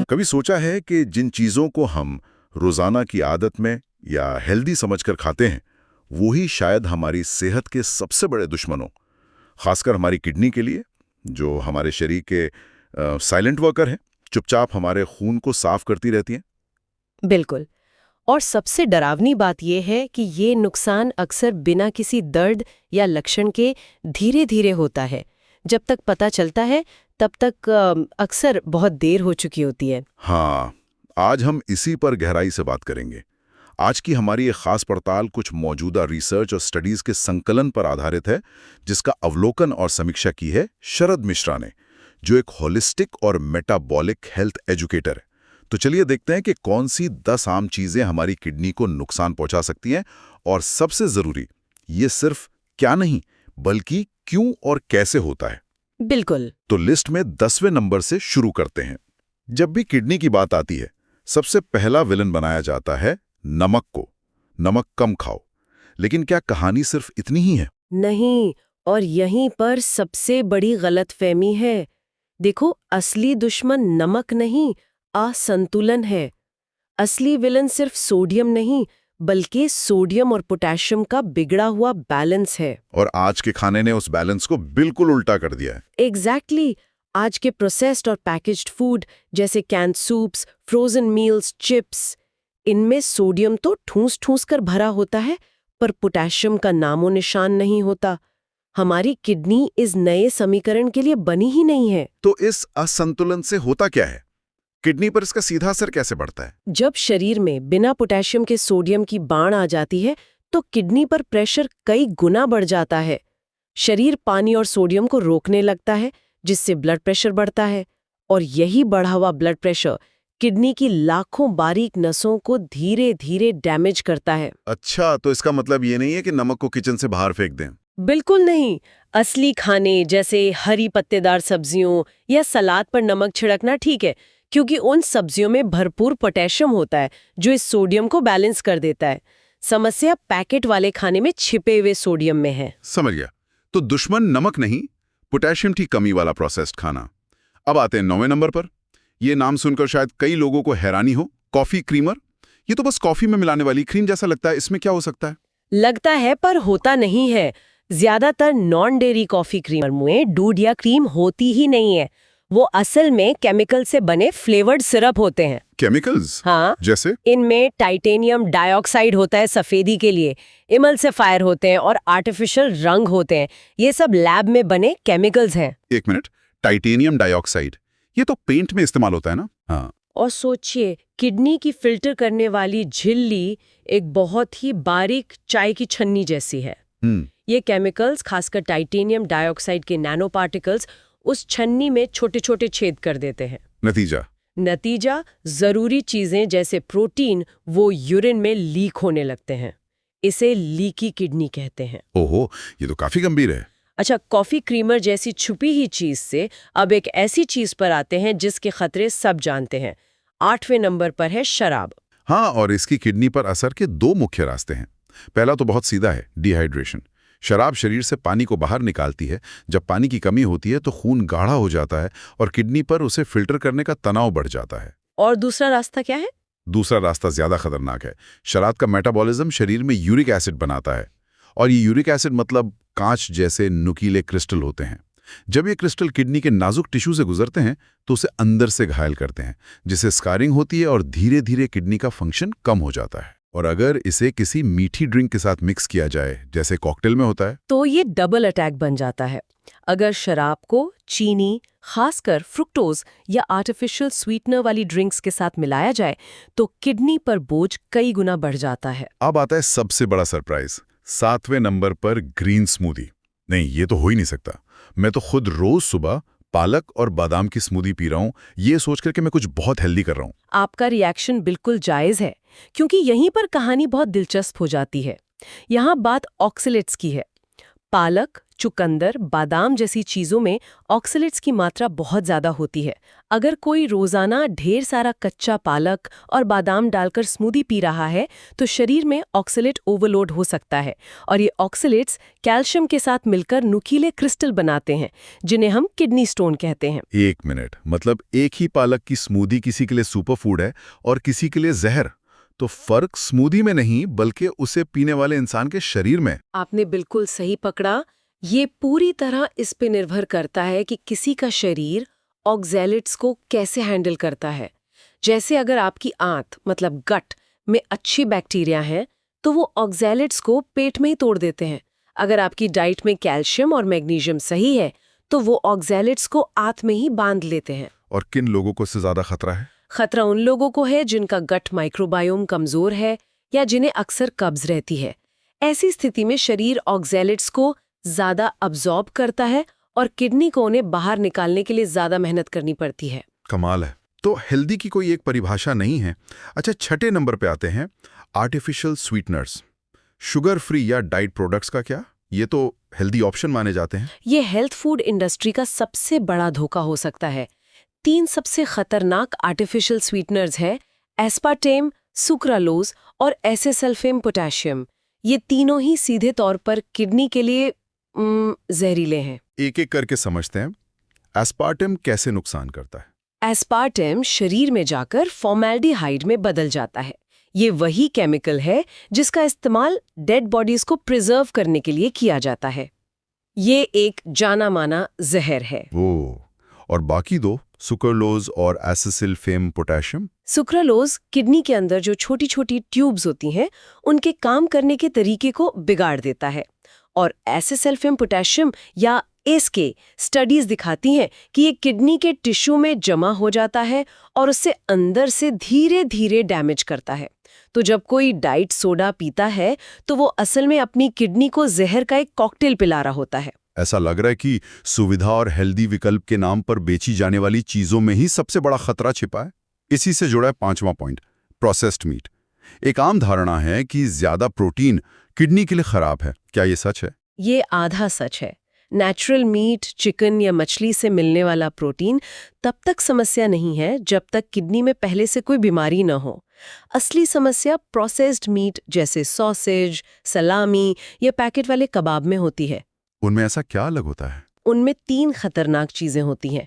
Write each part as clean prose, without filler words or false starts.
कभी सोचा है कि जिन चीज़ों को हम रोज़ाना की आदत में या हेल्दी समझकर खाते हैं, वो ही शायद हमारी सेहत के सबसे बड़े दुश्मन हो, खासकर हमारी किडनी के लिए, जो हमारे शरीर के साइलेंट वर्कर हैं, चुपचाप हमारे खून को साफ करती रहती हैं। बिल्कुल। और सबसे डरावनी बात यह है कि ये नुकसान अक्सर बिना किसी दर्द या लक्षण के धीरे धीरे होता है। जब तक पता चलता है तब तक अक्सर बहुत देर हो चुकी होती है। हाँ, आज हम इसी पर गहराई से बात करेंगे। आज की हमारी एक खास पड़ताल कुछ मौजूदा रिसर्च और स्टडीज के संकलन पर आधारित है, जिसका अवलोकन और समीक्षा की है शरद मिश्रा ने, जो एक होलिस्टिक और मेटाबॉलिक हेल्थ एजुकेटर है। तो चलिए देखते हैं कि कौन सी 10 आम चीजें हमारी किडनी को नुकसान पहुंचा सकती हैं, और सबसे जरूरी, ये सिर्फ क्या नहीं बल्कि क्यों और कैसे होता है। बिल्कुल। तो लिस्ट में 10वें नंबर से शुरू करते हैं। जब भी किडनी की बात आती है, सबसे पहला विलन बनाया जाता है नमक को। नमक कम खाओ। लेकिन क्या कहानी सिर्फ इतनी ही है? नहीं, और यहीं पर सबसे बड़ी गलतफहमी है। देखो, असली दुश्मन नमक नहीं, असंतुलन है। असली विलन सिर्फ सोडियम नहीं, बल्कि सोडियम और पोटेशियम का बिगड़ा हुआ बैलेंस है। और आज के खाने ने उस बैलेंस को बिल्कुल उल्टा कर दिया है। एग्जैक्टली। आज के प्रोसेस्ड और पैकेज्ड फूड जैसे can soups, frozen meals, chips, इनमें सोडियम तो ठूस ठूस कर भरा होता है, पर पोटेशियम का नामो निशान नहीं होता। हमारी किडनी इस नए समीकरण के लिए बनी ही नहीं है। तो इस असंतुलन से होता क्या है? किडनी पर इसका सीधा असर कैसे पड़ता है? जब शरीर में बिना पोटेशियम के सोडियम की बाढ़ आ जाती है, तो किडनी पर प्रेशर कई गुना बढ़ जाता है। शरीर पानी और सोडियम को रोकने लगता है, जिससे ब्लड प्रेशर बढ़ता है। और यही बढ़ा हुआ ब्लड प्रेशर किडनी की लाखों बारीक नसों को धीरे धीरे डैमेज करता है। अच्छा, तो इसका मतलब ये नहीं है कि नमक को किचन से बाहर फेंक दें। बिल्कुल नहीं। असली खाने जैसे हरी पत्तेदार सब्जियों या सलाद पर नमक छिड़कना ठीक है, क्योंकि उन सब्जियों में भरपूर पोटेशियम होता है, जो इस सोडियम को बैलेंस कर देता है। समस्या पैकेट वाले खाने में छिपे हुए सोडियम में है। समझ गया। तो दुश्मन नमक नहीं, पोटेशियम की कमी वाला प्रोसेस्ड खाना। अब आते हैं 9वें नंबर पर। ये नाम सुनकर शायद कई लोगों को हैरानी हो, कॉफी क्रीमर। ये तो बस कॉफी में मिलाने वाली क्रीम जैसा लगता है, इसमें क्या हो सकता है? लगता है, पर होता नहीं है। ज्यादातर नॉन डेयरी कॉफी क्रीमर में दूध या क्रीम होती ही नहीं है। वो असल में केमिकल से बने फ्लेवर्ड सिरप होते हैं। केमिकल्स? हाँ, जैसे? इनमें टाइटेनियम डाइऑक्साइड होता है सफेदी के लिए, इमल्सिफायर होते हैं और आर्टिफिशियल रंग होते हैं। ये सब लैब में बने केमिकल्स हैं। एक मिनट, टाइटेनियम डाइऑक्साइड, ये तो पेंट में इस्तेमाल होता है ना? हाँ। और सोचिए, किडनी की फिल्टर करने वाली झिल्ली एक बहुत ही बारीक चाय की छन्नी जैसी है। ये केमिकल्स, खासकर टाइटेनियम डाइऑक्साइड के नैनो पार्टिकल्स, उस छन्नी में छोटे छोटे छेद कर देते हैं। नतीजा जरूरी चीजें जैसे प्रोटीन वो यूरिन में लीक होने लगते हैं। इसे लीकी किडनी कहते हैं। ओहो, ये तो काफी गंभीर है। अच्छा, कॉफी क्रीमर जैसी छुपी ही चीज से अब एक ऐसी चीज पर आते हैं जिसके खतरे सब जानते हैं। 8वें नंबर पर है शराब। हाँ, और इसकी किडनी पर असर के 2 मुख्य रास्ते हैं। पहला तो बहुत सीधा है, डिहाइड्रेशन। शराब शरीर से पानी को बाहर निकालती है। जब पानी की कमी होती है तो खून गाढ़ा हो जाता है और किडनी पर उसे फिल्टर करने का तनाव बढ़ जाता है। और दूसरा रास्ता क्या है? दूसरा रास्ता ज्यादा खतरनाक है। शराब का मेटाबॉलिज्म शरीर में यूरिक एसिड बनाता है, और ये यूरिक एसिड मतलब कांच जैसे नुकीले क्रिस्टल होते हैं। जब ये क्रिस्टल किडनी के नाजुक टिश्यू से गुजरते हैं तो उसे अंदर से घायल करते हैं, जिससे स्कारिंग होती है और धीरे धीरे किडनी का फंक्शन कम हो जाता है। और अगर इसे किसी मीठी ड्रिंक के साथ मिक्स किया जाए, जैसे कॉकटेल में होता है, तो ये डबल अटैक बन जाता है। अगर शराब को चीनी, खासकर फ्रुक्टोज या आर्टिफिशियल स्वीटनर वाली ड्रिंक्स के साथ मिलाया जाए तो किडनी पर बोझ कई गुना बढ़ जाता है। अब आता है सबसे बड़ा सरप्राइज, 7वें नंबर पर ग्रीन स्मूदी। नहीं, ये तो हो ही नहीं सकता। मैं तो खुद रोज सुबह पालक और बादाम की स्मूदी पी रहा हूँ, ये सोचकर कि मैं कुछ बहुत हेल्दी कर रहा हूँ। आपका रिएक्शन बिल्कुल जायज है, क्योंकि यहीं पर कहानी बहुत दिलचस्प हो जाती है। यहाँ बात ऑक्सलेट्स की है। पालक, चुकंदर, बादाम जैसी चीजों में ऑक्सलेट्स की मात्रा बहुत ज्यादा होती है। अगर कोई रोजाना ढेर सारा कच्चा पालक और बादाम डालकर स्मूदी पी रहा है तो शरीर में ऑक्सलेट ओवरलोड हो सकता है और ये ऑक्सलेट्स कैल्शियम के साथ मिलकर नुकीले क्रिस्टल बनाते हैं जिन्हें हम किडनी स्टोन कहते हैं। एक मिनट, मतलब एक ही पालक की स्मूदी किसी के लिए सुपरफूड है और किसी के लिए जहर। तो फर्क स्मूदी में नहीं बल्कि उसे पीने वाले इंसान के शरीर में। आपने बिल्कुल सही पकड़ा। ये पूरी तरह इस पे निर्भर करता है कि किसी का शरीर ऑक्सैलेट्स को कैसे हैंडल करता है। जैसे अगर आपकी आंत मतलब गट में अच्छी बैक्टीरिया हैं तो वो ऑक्सैलेट्स को पेट में ही तोड़ देते हैं। अगर आपकी डाइट में कैल्शियम और मैग्नीशियम सही है तो वो ऑक्सैलेट्स को आंत में ही बांध लेते हैं। और किन लोगों को इससे ज्यादा खतरा है? खतरा उन लोगों को है जिनका गट माइक्रोबायोम कमजोर है या जिन्हें अक्सर कब्ज रहती है। ऐसी स्थिति में शरीर ऑक्सैलेट्स को ज्यादा अब्जॉर्ब करता है और किडनी को उन्हें बाहर निकालने के लिए ज्यादा मेहनत करनी पड़ती है। कमाल है। तो हेल्दी की कोई एक परिभाषा नहीं है। अच्छा, छठे नंबर पे आते हैं आर्टिफिशियल स्वीटनर्स। शुगर फ्री या डाइट प्रोडक्ट्स का क्या? ये तो हेल्दी ऑप्शन माने जाते हैं। ये हेल्थ फूड इंडस्ट्री का सबसे बड़ा धोखा हो सकता है। 3 सबसे खतरनाक आर्टिफिशियल स्वीटनर्स है एस्पार्टेम, सुक्रालोज और एसेसल्फेम पोटेशियम। ये तीनों ही सीधे तौर पर किडनी के लिए जहरीले हैं। एक एक करके समझते हैं। एस्पार्टेम कैसे नुकसान करता है? एस्पार्टेम शरीर में जाकर फॉर्मेल्डिहाइड में बदल जाता है। ये वही केमिकल है जिसका इस्तेमाल डेड बॉडीज को प्रिजर्व करने के लिए किया जाता है। ये एक जाना माना जहर है। और बाकी दो, सुक्रालोज और एसेसल्फेम पोटेशियम? सुक्रालोज किडनी के अंदर जो छोटी छोटी ट्यूब्स होती हैं उनके काम करने के तरीके को बिगाड़ देता है। और एसेसल्फेम पोटेशियम या एसके स्टडीज दिखाती हैं कि ये किडनी के टिश्यू में जमा हो जाता है और उससे अंदर से धीरे धीरे डैमेज करता है। तो जब कोई डाइट सोडा पीता है तो वो असल में अपनी किडनी को जहर का एक कॉकटेल पिला रहा होता है। ऐसा लग रहा है कि सुविधा और हेल्दी विकल्प के नाम पर बेची जाने वाली चीजों में ही सबसे बड़ा खतरा छिपा है। इसी से जुड़ा है 5वां पॉइंट, प्रोसेस्ड मीट। एक आम धारणा है कि ज्यादा प्रोटीन किडनी के लिए खराब है। क्या ये सच है? ये आधा सच है। नेचुरल मीट, चिकन या मछली से मिलने वाला प्रोटीन तब तक समस्या नहीं है जब तक किडनी में पहले से कोई बीमारी न हो। असली समस्या प्रोसेस्ड मीट जैसे सॉसेज, सलामी या पैकेट वाले कबाब में होती है। उनमें ऐसा क्या अलग होता है? उनमें 3 खतरनाक चीजें होती हैं।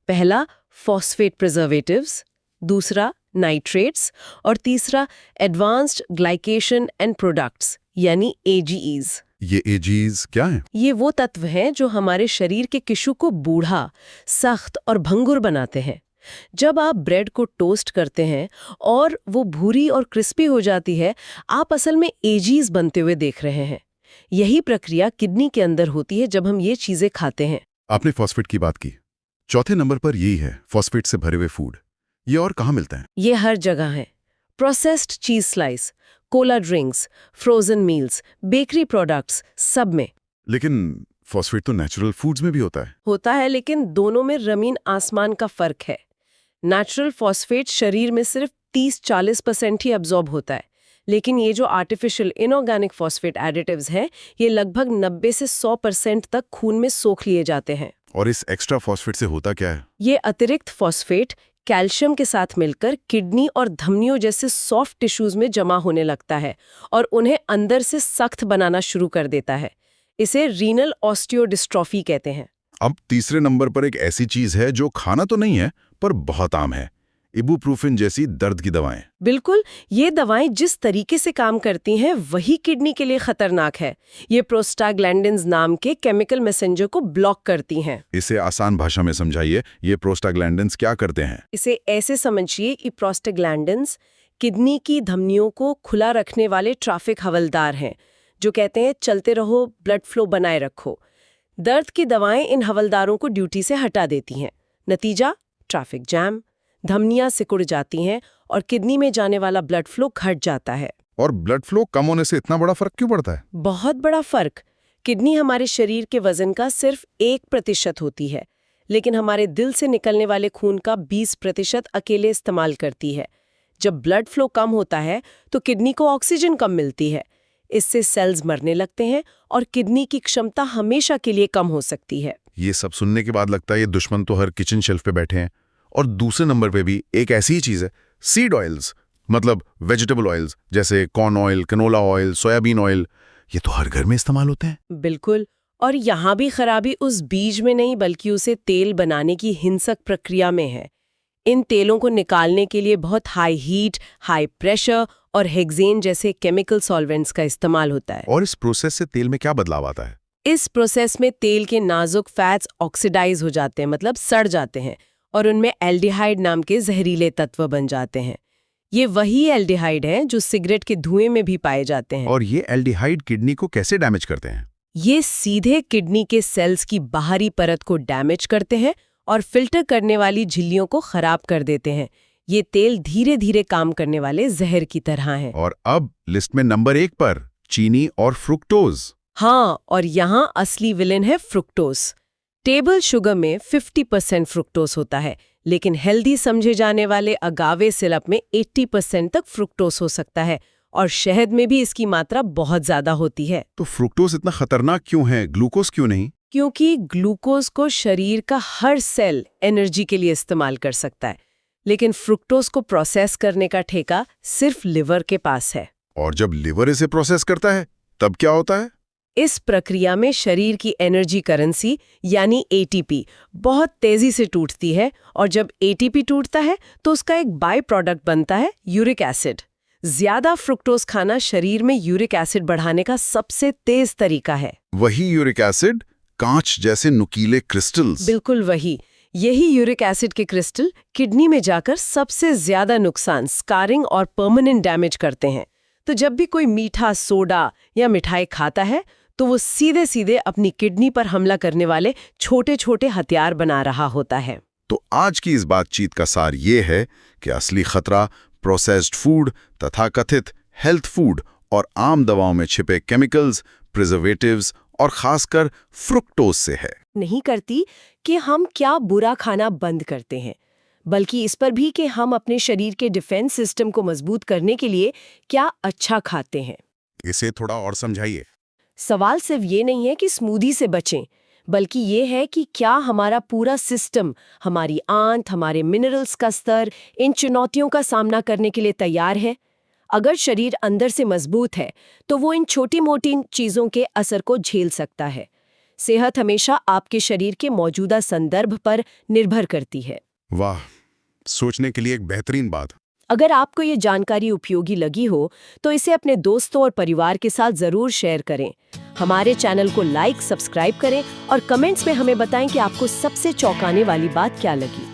पहला, फॉस्फेट प्रिजर्वेटिव्स, दूसरा नाइट्रेट्स और तीसरा एडवांस्ड ग्लाइकेशन एंड प्रोडक्ट्स यानी AGEs। ये AGEs क्या है? ये वो तत्व हैं जो हमारे शरीर के टिश्यू को बूढ़ा, सख्त और भंगुर बनाते हैं। जब आप ब्रेड को टोस्ट करते हैं और वो भूरी और क्रिस्पी हो जाती है, आप असल में AGEs बनते हुए देख रहे हैं। यही प्रक्रिया किडनी के अंदर होती है जब हम ये चीजें खाते हैं। आपने फॉस्फेट की बात की। चौथे नंबर पर यही है, फॉस्फेट से भरे हुए फूड। ये और कहाँ मिलते हैं? ये हर जगह है। Processed cheese slice, Cola drinks, frozen meals, bakery products, सब में। लेकिन फॉस्फेट तो नेचुरल फूड्स में भी होता है। लेकिन दोनों में जमीन आसमान का फर्क है। नेचुरल फॉस्फेट शरीर में सिर्फ 30-40% ही अब्जॉर्ब होता है, लेकिन ये जो आर्टिफिशियल इनऑर्गेनिक फॉस्फेट एडिटिव्स हैं, ये लगभग 90 से 100% तक खून में सोख लिए जाते हैं। और इस एक्स्ट्रा फॉस्फेट से होता क्या है? ये अतिरिक्त फॉस्फेट कैल्शियम के साथ मिलकर किडनी और धमनियों जैसे सॉफ्ट टिश्यूज में जमा होने लगता है और उन्हें अंदर से सख्त बनाना शुरू कर देता है। इसे रीनल ऑस्टियोडिस्ट्रॉफी कहते हैं। अब तीसरे नंबर पर एक ऐसी चीज है जो खाना तो नहीं है पर बहुत आम है, इबुप्रोफेन जैसी दर्द की दवाएं। बिल्कुल, ये दवाएं जिस तरीके से काम करती हैं वही किडनी के लिए खतरनाक है। ये प्रोस्टाग्लैंडिन्स नाम के केमिकल मैसेंजर को ब्लॉक करती हैं। इसे आसान भाषा में समझाइए, ये प्रोस्टाग्लैंडिन्स क्या करते हैं? इसे ऐसे समझिए कि प्रोस्टाग्लैंडिन्स किडनी की धमनियों को खुला रखने वाले ट्रैफिक हवलदार हैं, जो कहते हैं चलते रहो, ब्लड फ्लो बनाए रखो। दर्द की दवाएं इन हवलदारों को ड्यूटी से हटा देती हैं। नतीजा, ट्रैफिक जैम, धमनियां सिकुड़ जाती हैं और किडनी में जाने वाला ब्लड फ्लो घट जाता है। और ब्लड फ्लो कम होने से इतना बड़ा फर्क क्यों पड़ता है? बहुत बड़ा फर्क। किडनी हमारे शरीर के वजन का सिर्फ 1% होती है, लेकिन हमारे दिल से निकलने वाले खून का 20% अकेले इस्तेमाल करती है। जब ब्लड फ्लो कम होता है तो किडनी को ऑक्सीजन कम मिलती है। इससे सेल्स मरने लगते हैं और किडनी की क्षमता हमेशा के लिए कम हो सकती है। ये सब सुनने के बाद लगता है ये दुश्मन तो हर किचन शेल्फ पे बैठे हैं। और दूसरे नंबर पे भी एक ऐसी ही चीज है, सीड ऑयल्स, मतलब वेजिटेबल ऑयल्स, जैसे corn oil, canola oil, soybean oil. ये तो हर घर में इस्तेमाल होते हैं। बिल्कुल। और यहाँ भी खराबी उस बीज में नहीं बल्कि उसे तेल बनाने की हिंसक प्रक्रिया में है। इन तेलों को निकालने के लिए बहुत हाई हीट, हाई प्रेशर और हेक्सेन जैसे केमिकल सॉल्वेंट्स का इस्तेमाल होता है। और इस प्रोसेस से तेल में क्या बदलाव आता है? इस प्रोसेस में तेल के नाजुक फैट्स ऑक्सीडाइज हो जाते हैं, मतलब सड़ जाते हैं, और उनमें एल्डिहाइड नाम के जहरीले तत्व बन जाते हैं। ये वही एल्डिहाइड हैं जो सिगरेट के धुएं में भी पाए जाते हैं। और ये एल्डिहाइड किडनी को कैसे डैमेज करते हैं? ये सीधे किडनी के सेल्स की बाहरी परत को डैमेज करते हैं और फिल्टर करने वाली झिल्लियों को खराब कर देते हैं। ये तेल धीरे धीरे काम करने वाले जहर की तरह हैं। और अब लिस्ट में नंबर 1 पर चीनी और फ्रुक्टोज। हाँ, और यहाँ असली विलेन है फ्रुक्टोज। टेबल शुगर में 50% फ्रुक्टोज होता है, लेकिन हेल्दी समझे जाने वाले अगावे सिरप में 80% तक फ्रुक्टोज हो सकता है, और शहद में भी इसकी मात्रा बहुत ज्यादा होती है। तो फ्रुक्टोज इतना खतरनाक क्यों है, ग्लूकोज क्यों नहीं? क्योंकि ग्लूकोज को शरीर का हर सेल एनर्जी के लिए इस्तेमाल कर सकता है, लेकिन फ्रुक्टोज को प्रोसेस करने का ठेका सिर्फ लिवर के पास है। और जब लिवर इसे प्रोसेस करता है तब क्या होता है? इस प्रक्रिया में शरीर की एनर्जी करेंसी यानी एटीपी बहुत तेजी से टूटती है, और जब एटीपी टूटता है तो उसका एक बाय प्रोडक्ट बनता है यूरिक एसिड। ज्यादा फ्रुक्टोज खाना शरीर में यूरिक एसिड बढ़ाने का सबसे तेज तरीका है। वही यूरिक एसिड, कांच जैसे नुकीले क्रिस्टल्स। बिल्कुल वही। यही यूरिक एसिड के क्रिस्टल किडनी में जाकर सबसे ज्यादा नुकसान, स्कारिंग और परमानेंट डैमेज करते हैं। तो जब भी कोई मीठा, सोडा या मिठाई खाता है तो वो सीधे सीधे अपनी किडनी पर हमला करने वाले छोटे छोटे हथियार बना रहा होता है। तो आज की इस बातचीत का सार ये है कि असली खतरा प्रोसेस्ड फूड, तथाकथित हेल्थ फूड और आम दवाओं में छिपे केमिकल्स, प्रिजर्वेटिव्स और खासकर फ्रुक्टोज से है। नहीं करती कि हम क्या बुरा खाना बंद करते हैं, बल्कि इस पर भी कि हम अपने शरीर के डिफेंस सिस्टम को मजबूत करने के लिए क्या अच्छा खाते हैं। इसे थोड़ा और समझाइए। सवाल सिर्फ ये नहीं है कि स्मूदी से बचें, बल्कि ये है कि क्या हमारा पूरा सिस्टम, हमारी आंत, हमारे मिनरल्स का स्तर इन चुनौतियों का सामना करने के लिए तैयार है। अगर शरीर अंदर से मजबूत है तो वो इन छोटी मोटी चीज़ों के असर को झेल सकता है। सेहत हमेशा आपके शरीर के मौजूदा संदर्भ पर निर्भर करती है। वाह, सोचने के लिए एक बेहतरीन बात। अगर आपको ये जानकारी उपयोगी लगी हो तो इसे अपने दोस्तों और परिवार के साथ ज़रूर शेयर करें। हमारे चैनल को लाइक, सब्सक्राइब करें और कमेंट्स में हमें बताएं कि आपको सबसे चौंकाने वाली बात क्या लगी।